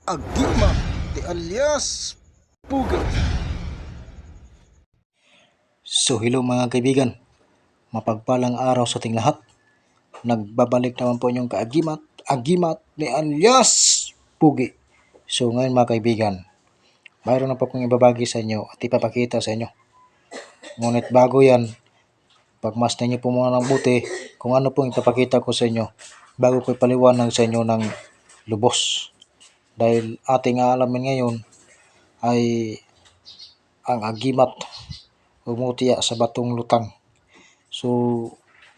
Agima de alias Pugi. So hello mga kaibigan, mapagpalang araw sa ating lahat. Nagbabalik naman po inyong agimat ni alias Pugi. So ngayon mga kaibigan, mayroon na po akong ibabagi sa inyo at ipapakita sa inyo. Ngunit bago yan, pagmasdan niyo po muna ng buti kung ano pong ipapakita ko sa inyo bago ko ipaliwanag sa inyo ng lubos. Dahil ating aalamin ngayon ay ang agimat umutya sa batong lutang. So,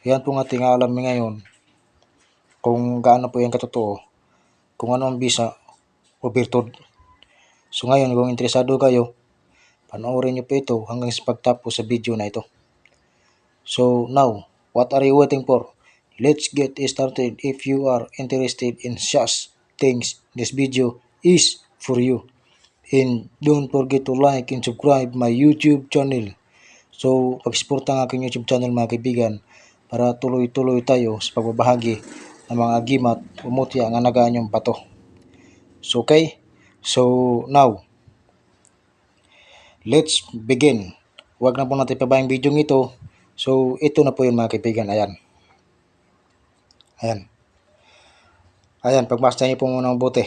yan pong ating aalamin ngayon kung gaano po yan katotoo, kung ano ang bisa o birtud. So ngayon, kung interesado kayo, panoorin nyo po ito hanggang sa pagtapos sa video na ito. So now, what are you waiting for? Let's get started. If you are interested in such things, this video is for you. And don't forget to like and subscribe my YouTube channel. So, pag-support ang aking YouTube channel mga kaibigan para tuloy-tuloy tayo sa pagbabahagi ng mga agimat umutya nga nagaan yung bato. So, okay? So, now, let's begin. Huwag na po natin pabayang video ito. So, ito na po yun mga kaibigan. Ayan. Ayan, pagbasta niyo po muna ng buti.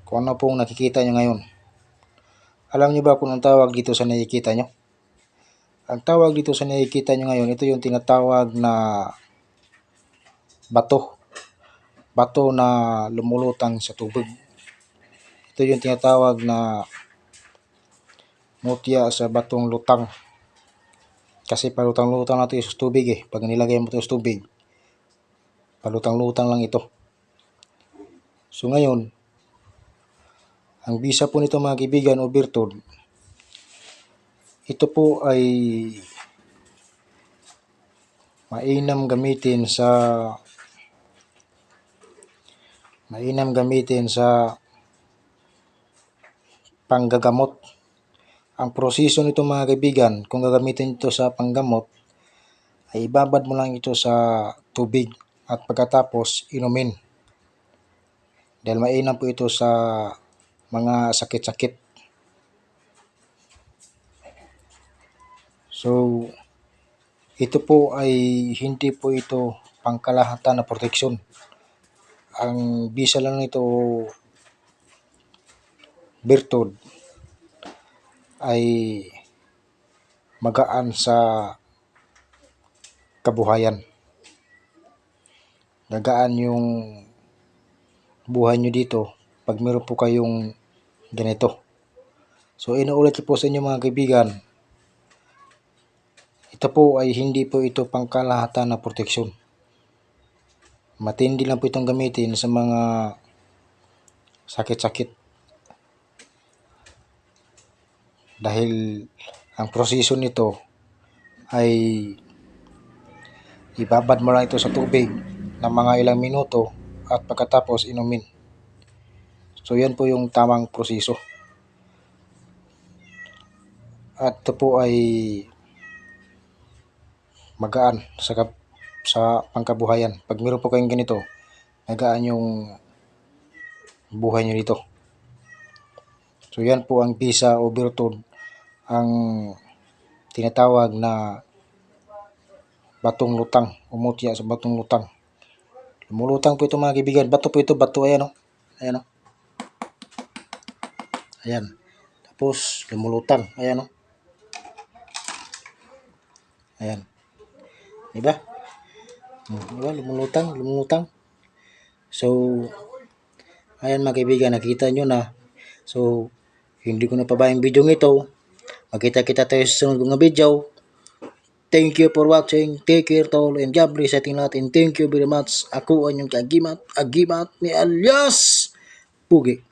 Kung ano pong nakikita nyo ngayon. Alam niyo ba kung ang tawag dito sa nakikita nyo? Ang tawag dito sa nakikita nyo ngayon, ito yung tinatawag na bato. Bato na lumulutang sa tubig. Ito yung tinatawag na mutya sa batong lutang. Kasi palutang-lutang natin sa tubig eh. Pag nilagay mo ito sa tubig, palutang-lutang lang ito. So ngayon, ang bisa po nito mga kaibigan o birtud, ito po ay mainam gamitin sa panggagamot. Ang proseso nito mga kaibigan, kung gagamitin ito sa panggamot, ay ibabad mo lang ito sa tubig at pagkatapos inumin. Dahil mainam po ito sa mga sakit-sakit. So, ito po ay hindi po ito pangkalahatan na proteksyon. Ang bisa lang nito birtud ay magaan sa kabuhayan. Gagaan yung buhay nyo dito pag meron po kayong ganito. So inuulit ko po sa inyo mga kaibigan, ito po ay hindi po ito pangkalahatan na proteksyon. Matindi lang po itong gamitin sa mga sakit-sakit. Dahil ang proseso nito ay ibabad mo lang ito sa tubig ng mga ilang minuto at pagkatapos inumin. So yan po yung tamang proseso. At ito po ay magaan sa pangkabuhayan. Pag meron po kayong ganito, magaan yung buhay nyo dito. So yan po ang bisa o birtud, ang tinatawag na batong lutang, umutya sa batong lutang. Lumulutang po ito mga kaibigan. Bato po ito, bato. Ayan o. Ayan o. Ayan. Tapos lumulutang. Ayan o. Ayan. Diba? Diba? Lumulutang. So, ayan mga kaibigan, nakita nyo na. So, hindi ko na pabayang video ito. Magkita-kita tayo sa sunod ng video. Thank you for watching. Take care tol and God bless sa ating lahat. And thank you very much. Ako ang inyong agimat ni alias Pugi.